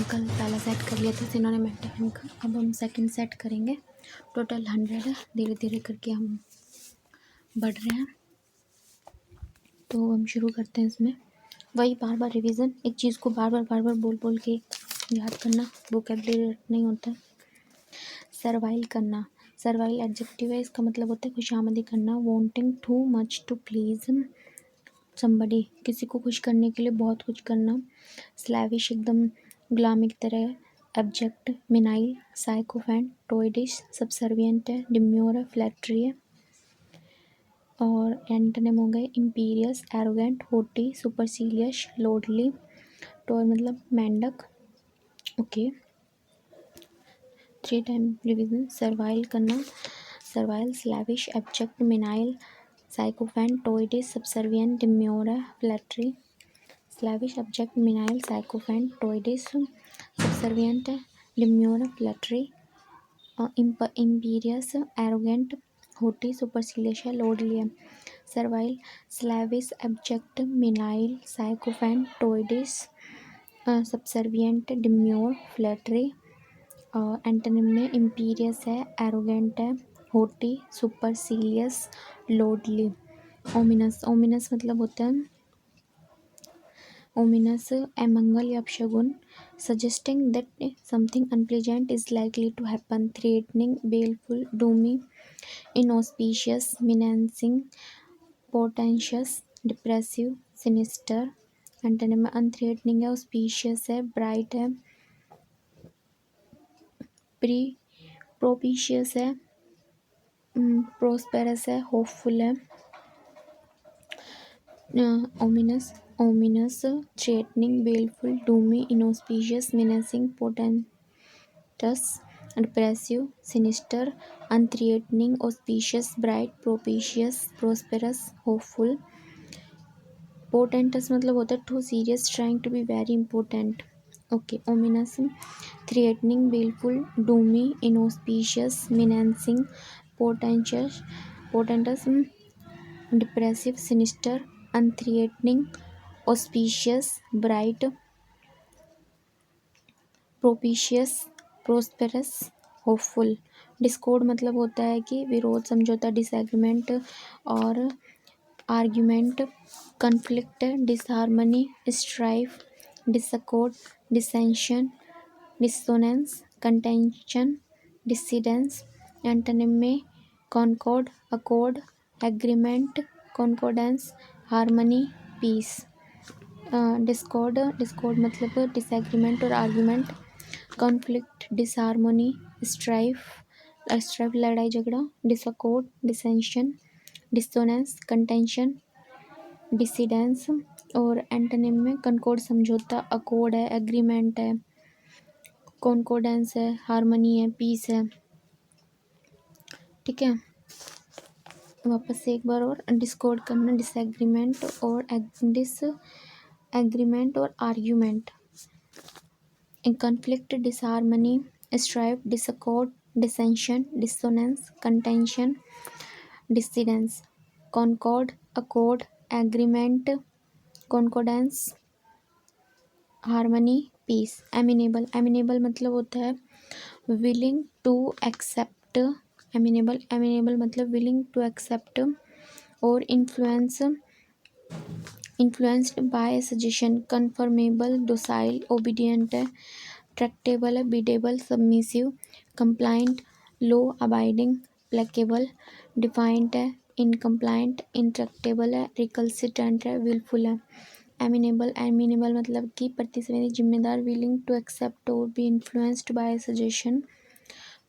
हमने कल पहला सेट कर लिया था इन्होंने मेंटेन का, अब हम सेकंड सेट करेंगे। टोटल 100 है, धीरे धीरे करके हम बढ़ रहे हैं। तो हम शुरू करते हैं। इसमें वही बार बार रिवीजन, एक चीज़ को बार बार बोल बोल के याद करना, वोकैबुलरी नहीं होता है। सर्वाइल करना, सर्वाइल एडजेक्टिव है, इसका मतलब होता है खुशामदी करना। Wanting too much to please somebody, किसी को खुश करने के लिए बहुत कुछ करना। स्लैविश, एकदम गुलामी की तरह। Abject, menial, sycophant, toadyish, subservient है। डिम्योर है, फ्लैटरी है। और एंटोनिम हो गए imperious, arrogant, haughty, supercilious, lordly. Toad मतलब मेंढक। Okay, 3 time revision. सर्वाइल करना, servile, slavish, abject, menial, sycophant, toadyish, subservient, demure है, flattery. Slavish, abject, menial, sycophant, toadyish, subservient, demure, flattery. Imperious, arrogant, haughty, supercilious, lordly. Servile, slavish, abject, menial, sycophant, toadyish, subservient, demure, flattery. Antonym में imperious है, arrogant है, होटी, supercilious, loudly. Ominous, ominous मतलब होता है ominous, अमंगल या अपशगुन। suggesting that something unpleasant is likely to happen, threatening, baleful, doomy, inauspicious, menacing, portentous, depressive, sinister। Antonym में अनथ्रेटनिंग है, ऑस्पिशियस है, ब्राइट है, प्रोपिशियस है, प्रोस्पेरस है, होपफुल है। Ominous, ominous, threatening, baleful, doomy, inauspicious, menacing, portentous, depressive, sinister, unthreatening, auspicious, bright, propitious, prosperous, hopeful। portentous मतलब होता है too serious, trying to be very important। Okay, ominous, threatening, baleful, doomy, inauspicious, menacing, portentous, depressive, sinister, unthreatening, auspicious, bright, propitious, prosperous, hopeful. Discord मतलब होता है कि विरोध, समझौता, disagreement और argument. Conflict, disharmony, strife, disaccord, dissension, dissonance, contention, dissidence. Antonym में concord, accord, agreement, concordance, harmony, peace. Discord, discord मतलब disagreement और argument. Conflict, disharmony, strife, strife लड़ाई झगड़ा। Disaccord, dissension, dissonance, contention, dissidence. और एंटोनिम में concord समझौता, accord है, agreement है, कॉन्कॉर्डेंस है, हार्मनी है, पीस है। ठीक है, वापस से एक बार और। डिस्कॉर्ड करना, डिसएग्रीमेंट और डिसएग्रीमेंट और argument. Conflict, disharmony, strife, disaccord, dissension, dissonance, contention, dissidence. Concord, accord, agreement, concordance, harmony, peace. Amenable, amenable मतलब होता है willing to accept. Amenable, amenable मतलब विलिंग टू एक्सेप्ट और influenced by suggestion. Conformable, docile, obedient है, tractable है, biddable, submissive, compliant, law abiding, placable, defiant है, incompliant, intractable है, recalcitrant है, विलफुल है। एमिनेबल, एमिनेबल मतलब कि प्रतिस्पर्धी, जिम्मेदार, विलिंग टू एक्सेप्ट और be influenced by suggestion.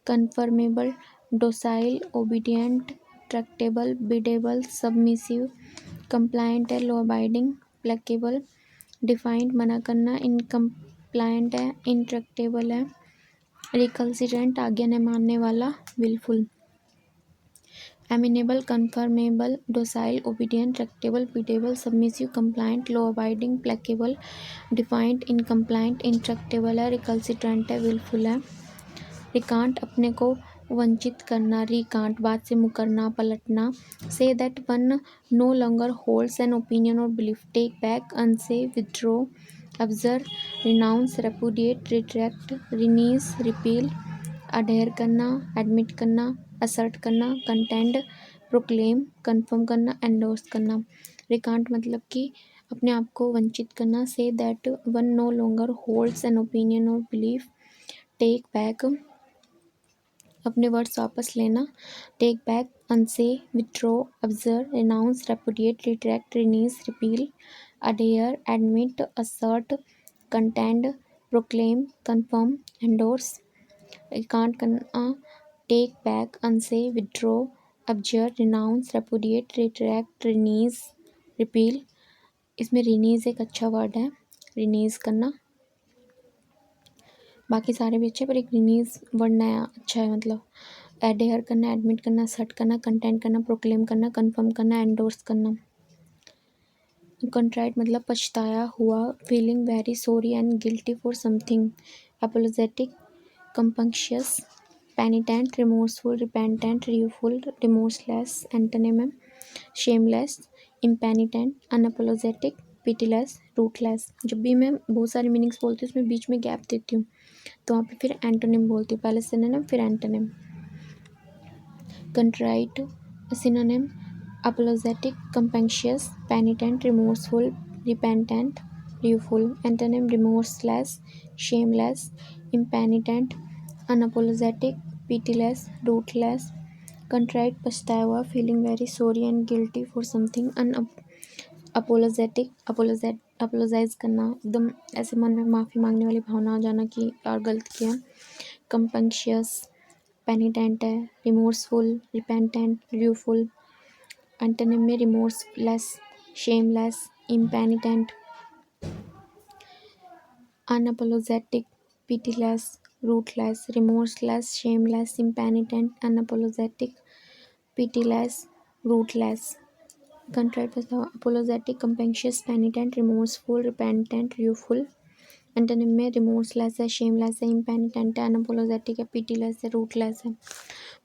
Conformable, docile, obedient, tractable, beatable, submissive, compliant है, लो अबाइडिंग, प्लेकेबल, डिफाइंड मना करना, इनकम्प्लाइंट है, इंट्रैक्टेबल है, रिकल्सिटेंट आज्ञा न मानने वाला, wilful. Amenable, conformable, docile, obedient, tractable, beatable, submissive, compliant, law abiding, placable, defiant, incompliant, intractable है, रिकल्सिटेंट है, विलफुल है। रिकांट, अपने को वंचित करना, रिकांट बात से मुकरना, पलटना। Say that one no longer holds an opinion और belief, take back, unsay, withdraw, abjure, renounce, repudiate, retract, renege, repeal, adhere करना, एडमिट करना, असर्ट करना, कंटेंड, प्रोक्लेम, कन्फर्म करना, एंडोर्स करना। रिकांट मतलब कि अपने आप को वंचित करना। Say that one no longer holds an opinion और बिलीफ। टेक बैक, अपने वर्ड्स वापस लेना। Take back, unsay, withdraw, abjure, renounce, repudiate, retract, renege, repeal, adhere, admit, assert, contend, proclaim, confirm, endorse. Recant करना, take back, unsay, withdraw, abjure, renounce, repudiate, retract, renege, repeal. इसमें renege एक अच्छा word है, रिनीज करना। बाकी सारे भी अच्छे, पर एक रिनीज वर्ड नया अच्छा है। मतलब एडेयर करना, एडमिट करना, सर्ट करना, कंटेंट करना, प्रोक्लेम करना, कन्फर्म करना, एंडोर्स करना। कंट्राइट मतलब पछताया हुआ, feeling very sorry and guilty for something. Apologetic, compunctious, penitent, remorseful, repentant, rueful, remorseless. Antonym है shameless, impenitent, unapologetic, pitiless, ruthless. जब भी मैं बहुत सारी मीनिंग्स बोलती हूँ उसमें बीच में गैप देती हूँ, तो वहाँ पे फिर एंटोनिम बोलती हूँ। पहले सिनोनिम फिर antonym. Contrite synonym apologetic, compunctious, penitent, remorseful, repentant, rueful. Antonym remorseless, shameless, impenitent, unapologetic, pitiless, ruthless. Contrite, पछताया हुआ, feeling very sorry and guilty for something. Unapologetic, apologize करना, एकदम ऐसे मन में माफ़ी मांगने वाली भावना आ जाना कि और गलती किया। Compunctious, penitent है, remorseful, repentant, rueful. एंटोनिम में remorseless, shameless, impenitent, unapologetic, pitiless, ruthless. Remorseless, shameless, impenitent, unapologetic, pitiless, ruthless. Contrite apologetic, compunctious, penitent, remorseful, repentant, rueful. Antonym में रिमोर्सलेस है, शेमलेस है, इम्पेनिटेंट है, अनअपोलोजेटिक है, पिटीलेस है, rootless है।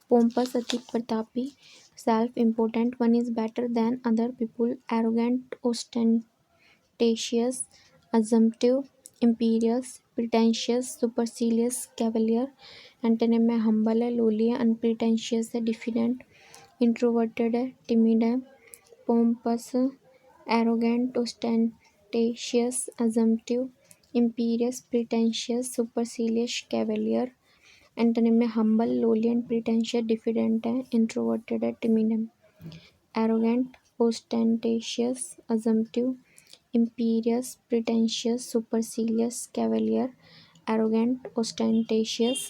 Pompous, अधिक प्रतापी, self important, one is better than other people, arrogant, ostentatious, assumptive, imperious, pretentious, supercilious, cavalier. Antonym में हम्बल है, लोली है, अनप्रिटेंशियस है, डिफिडेंट, इंट्रोवर्टेड है, टिमिड है। Pompous, arrogant, ostentatious, assumptive, imperious, pretentious, supercilious, cavalier. Antonym में humble, lowly and pretentious, diffident है, introverted है, timid है। Arrogant, ostentatious, assumptive, imperious, pretentious, supercilious, cavalier. Arrogant, ostentatious,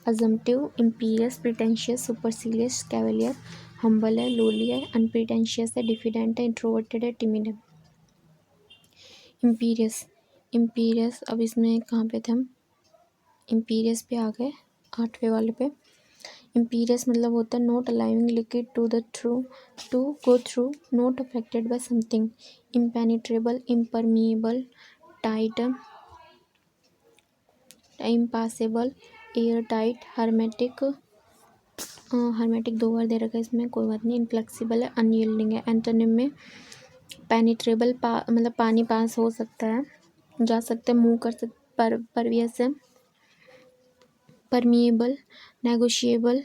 assumptive, imperious, pretentious, supercilious, cavalier. Humble है, lowly है, unpretentious है, diffident है, introverted है, timid है। इम्पीरियस, इम्पीरियस, अब इसमें कहाँ पे थे हम? इम्पीरियस पे आ गए, 8वें वाले पे। इम्पीरियस मतलब होता है not allowing liquid to go through, not affected by something. Impenetrable, impermeable, tight, impassable, air tight, hermetic. Hermetic 2 बार दे रखा है इसमें, कोई बात नहीं। इनफ्लेक्सिबल है, अनयील्डिंग है। एंटोनिम में पेनिट्रेबल, मतलब पानी पास हो सकता है, जा सकते हैं, मूव कर सकते, परवियस है। Permeable, negotiable,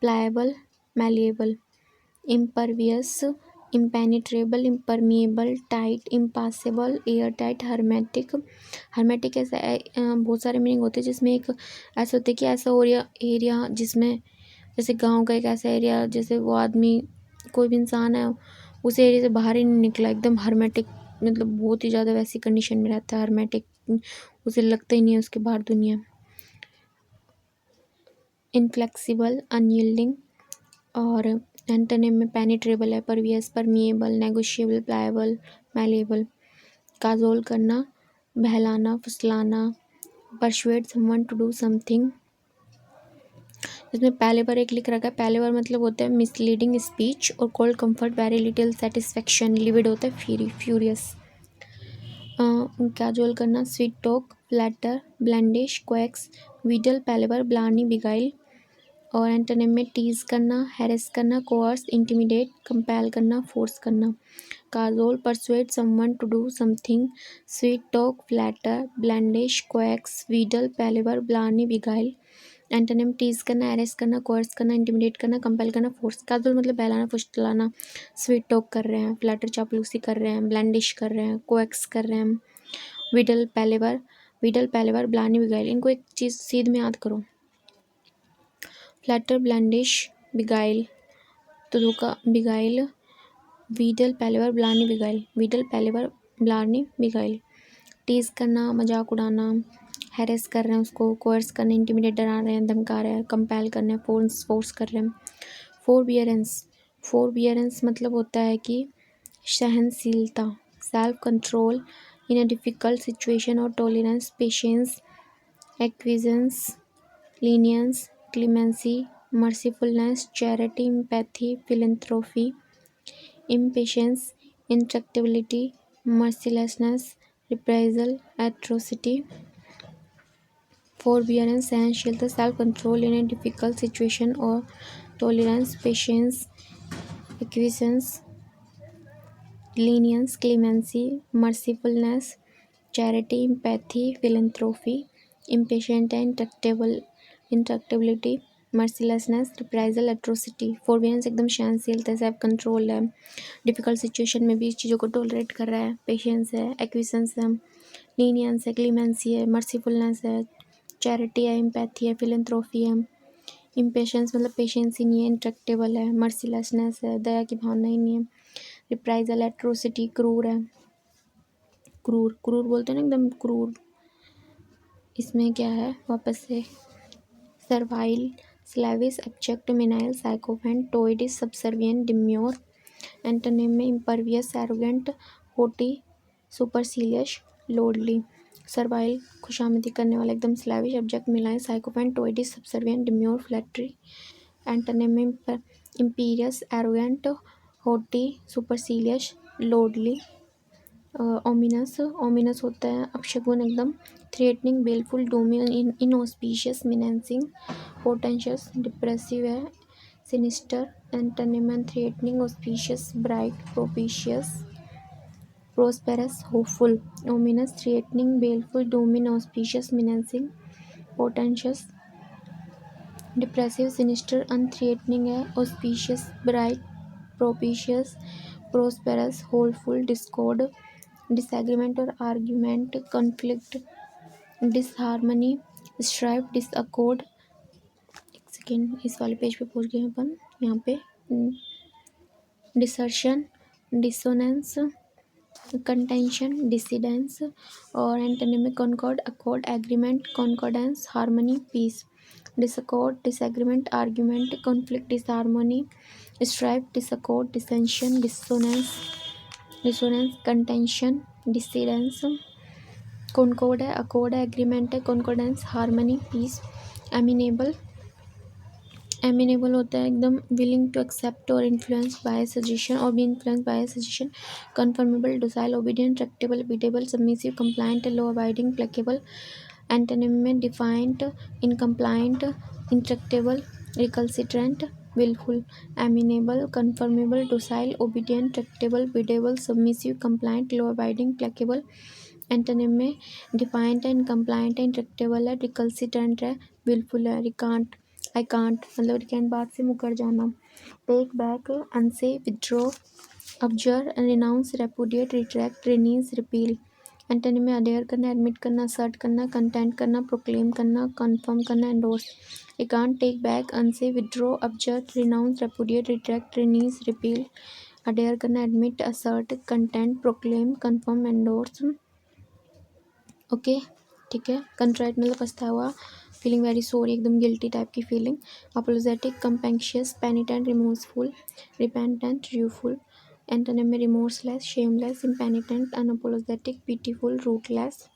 pliable, malleable. Impervious, impenetrable, impermeable, tight, impassable, air tight, hermetic. Hermetic ऐसा बहुत सारे मीनिंग होते हैं, जिसमें एक ऐसा होता है कि ऐसा एरिया जिसमें जैसे गांव का एक ऐसा एरिया, जैसे वो आदमी कोई भी इंसान है उस एरिया से बाहर ही नहीं निकला, एकदम हर्मेटिक, मतलब बहुत ही ज़्यादा वैसी कंडीशन में रहता है हर्मेटिक, उसे लगता ही नहीं है उसके बाहर दुनिया। Inflexible, unyielding. और एंटोनिम में पेनिट्रेबल है, pervious, permeable, negotiable, pliable, malleable. Cajole करना, बहलाना, फुसलाना, persuade someone to do something. इसमें पहले बार एक लिख रखा है, पहले बार मतलब होता है मिसलीडिंग स्पीच, और cold comfort, very little satisfaction, livid होता है फ्यूरियस। काजोल करना, sweet talk, flatter, blandish, coax, wheedle, palaver blarney, beguile. और एंटोनिम में टीज करना, हैरेस करना, कोर्स, इंटिमिडेट, कंपेल करना, फोर्स करना। cajole, persuade someone to do something, sweet talk, flatter, blandish, coax, wheedle, palaver, blarney, beguile. Antonym tease करना, harass करना, coerce करना, intimidate करना, कंपेल करना, फोर्स। काजुल मतलब बहलाना, फुसलाना, स्वीट टॉक कर रहे हैं, फ्लैटर चापलूसी कर रहे हैं, ब्लैंडिश कर रहे हैं, कोएक्स कर रहे हैं, विडल पैलेवर, ब्लानी, बिगाइल। इनको एक चीज़ सीध में याद करो, फ्लैटर, ब्लैंडिश, बिगाइल। तो दो का beguile, wheedle palaver, blarney, beguile. Wheedle palaver, blarney, beguile. Tease करना, मजाक उड़ाना, हैरेस कर रहे हैं उसको, कोर्स करना, इंटिमिडेट डरा रहे हैं, धमका रहे हैं, कंपेल करना है, फोर्स कर रहे हैं। फोरबियरेंस मतलब होता है कि सहनशीलता, self control in a difficult situation और tolerance, patience, acquiescence, lenience, clemency, mercifulness, charity, empathy, philanthropy, impatience, intractability, mercilessness, reprisal, atrocity. forbearance, सहनशीलता, self control in a difficult situation और tolerance, patience, acquiescence, lenience, clemency, mercifulness, charity, empathy, philanthropy, impatient and intractability, mercilessness, reprisal, atrocity. Forbearance एकदम सहनशीलता है, self control है, difficult situation में भी चीज़ों को टॉलरेट कर रहा है, पेशेंस है, एक्विजेंस है, लीनियंस है, क्लीमेंसी है, मर्सीफुलनेस है, चैरिटी है, एम्पैथी है, फिलैंथ्रोपी है। इम्पेशेंस मतलब पेशेंस ही नहीं है, इंट्रैक्टेबल है, मर्सीलेसनेस है, दया की भावना ही नहीं है, रिप्राइजल, एट्रोसिटी, क्रूर है। क्रूर बोलते हैं ना, एकदम क्रूर। इसमें क्या है वापस से, servile, slavish, abject, menial, sycophant, toadyish, subservient, demure. Antonym में imperious, arrogant, haughty, supercilious, lordly. Servile खुशामदी करने वाला, एकदम slavish, abject, menial, sycophant, toadyish, subservient, demure, flattery. Antonym में imperious, arrogant, haughty, supercilious, lordly. Ominous होता है अपशगुन, एकदम threatening, baleful, doomy, inauspicious, menacing, portentous, depressive है, sinister. Antonym threatening, auspicious, bright, propitious, prosperous, hopeful. Ominous, threatening, baleful, doomy, auspicious, menacing, portentous, depressive, sinister. अनथ्रेटनिंग है, auspicious, bright, propitious, prosperous, hopeful, Discord, disagreement और argument, conflict, disharmony, strife, डिसअकॉर्ड। एक second, इस वाले page पे पहुंच गए हैं अपन। यहाँ पे डिसर्शन, डिसोनेंस, कंटेंशन, डिसिडेंस। और एंटोनिम में concord, accord, agreement, concordance, harmony, peace. Disaccord, disagreement, argument, conflict, disharmony, strife, disaccord, dissension, dissonance, contention, dissidence. Concord है, अकॉर्ड है, एग्रीमेंट है, कॉन्कॉर्डेंस, हार्मनी, पीस। एमिनेबल होता है एकदम विलिंग टू एक्सेप्ट और influence by suggestion और be influence by suggestion. Conformable, docile, obedient, tractable, beatable, submissive, compliant, law abiding, placable. Antonym में defiant, incompliant, intractable, recalcitrant, wilful. Amenable, conformable, docile, obedient, tractable, beatable, submissive, compliant, law abiding, placable. Antonym में defiant है, incompliant है, intractable है, रिकल्सिट्रेंट है, wilful है। रिकांट, I can't मतलब रिकेंट, बात से मुकर जाना। Take back, unsay, withdraw, abjure, renounce, repudiate, retract, renege, repeal. Antonym में अडेयर करना, एडमिट करना, असर्ट करना, कंटेंट करना, प्रोक्लेम करना, कन्फर्म करना, endorse. I can't, take back, unsay, withdraw, abjure, renounce, repudiate, retract, renege, repeal. Adhere करना, admit, assert, contend, proclaim, confirm, endorse. Okay, ठीक है। कंट्राइट मतलब पछताया हुआ, फीलिंग वेरी सॉरी, एकदम गिल्टी टाइप की feeling. Apologetic, compunctious, penitent, remorseful, repentant, र्यूफुल। Antonym में remorseless, shameless, impenitent, unapologetic, pitiful, ruthless.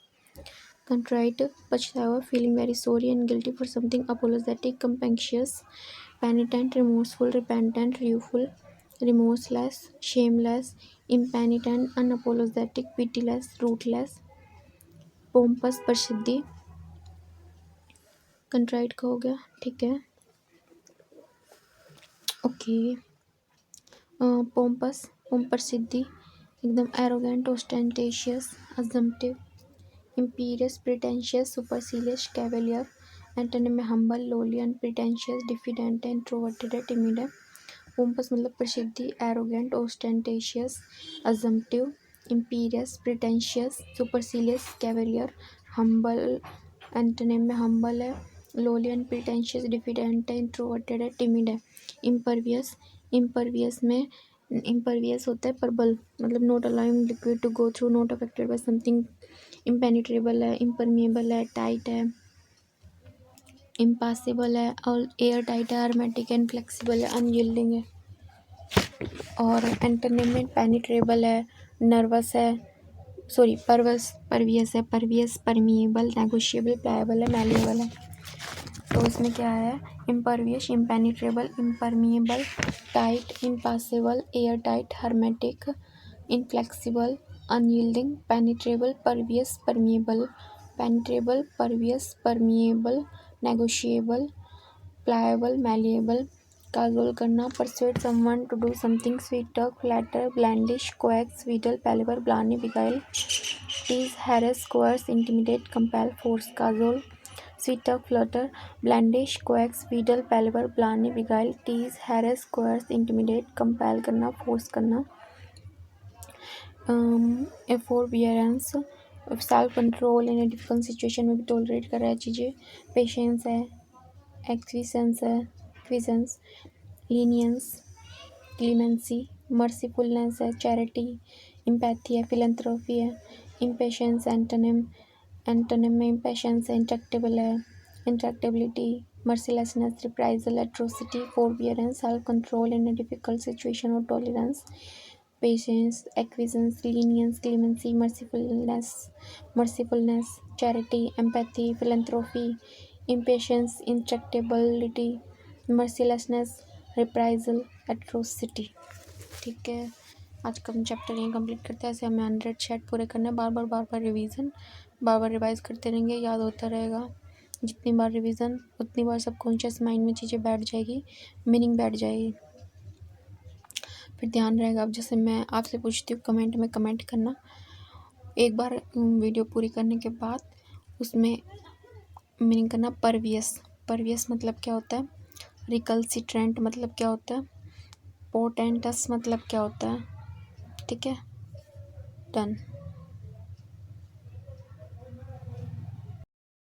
Contrite पछताया हुआ, feeling very sorry and guilty for something. Apologetic, compunctious, penitent, remorseful, repentant, rueful, remorseless, shameless, impenitent, unapologetic, pitiless, ruthless. Pompous, प्रसिद्धि, contrite का हो गया, ठीक है। Okay, pompous, प्रसिद्धि, एकदम arrogant, ostentatious, assumptive, imperious, pretentious, supercilious, cavalier. Antonym में humble, lowly, unpretentious, diffident, introverted, timid है। पोम्पस मतलब प्रसिद्धि, arrogant, ostentatious, assumptive, imperious, pretentious, supercilious, cavalier. Humble, antonym में हम्बल है, लोली, अनप्रिटेंशियस, डिफिडेंट है, इंट्रोवर्टेड है, टिमिड है। इम्परवियस, इम्परवियस में इम्परवियस होता है प्रबल, मतलब not allowing liquid to go through, not affected by something. Impenetrable है, इम्परमिएबल है, टाइट है, इम्पासिबल है, और एयर टाइट है, हर्मेटिक एंड फ्लेक्सिबल है, अनयील्डिंग है। और एंटोनिम में पेनिट्रेबल है, नर्वस है, सॉरी परवियस है, परवियस, परमिएबल, नेगोशिएबल, प्लायबल है, मैलिएबल है। तो इसमें क्या है, impervious, impenetrable, impermeable, tight, impassable, air tight, hermetic, inflexible, unyielding, penetrable, pervious, permeable, penetrable, pervious, permeable, negotiable, pliable, malleable. Cajole करना, persuade someone to do something, sweet talk, flatter, blandish, coax, wheedle, palaver, blarney, beguile, tease, harass, coerce, intimidate, compel, force। Kajol, sweet talk, flatter, blandish, coax, wheedle, palaver, blarney, beguile, tease, harass, coerce, intimidate, compel करना, force करना। forbearance, self control in a difficult situation में भी tolerate कर रहा है चीज़ें। Patience है, एक्विसेंस है, क्विजेंस, लीनियंस, क्लीमेंसी, मर्सीफुलनेस है, चैरिटी, इम्पैथी है, फिलंथ्रोपी है। इम्पेशेंस, एंटोनिम, एंटोनिम में इम्पेशेंस है, इंट्रैक्टेबल है, intractability, mercilessness, reprisal, atrocity. Forbearance, self control in a difficult situation और tolerance. Patience, acquiescence, lenience, clemency, mercifulness, charity, empathy, philanthropy. Impatience, intractability, mercilessness, reprisal, atrocity. ठीक है, आज का हम चैप्टर यहीं कंप्लीट करते हैं। ऐसे हमें 100 सेट पूरे करने हैं, बार बार रिवीजन, बार बार रिवाइज करते रहेंगे, याद होता रहेगा। जितनी बार रिवीजन उतनी बार सबकॉन्शियस माइंड में चीज़ें बैठ जाएगी, मीनिंग बैठ जाएगी, फिर ध्यान रहेगा। अब जैसे मैं आपसे पूछती हूँ, कमेंट में कमेंट करना। एक बार वीडियो पूरी करने के बाद उसमें मीनिंग करना। परवियस, परवियस मतलब क्या होता है, रिकल्सिट्रेंट मतलब क्या होता है, पोटेंटस मतलब क्या होता है। ठीक है, डन।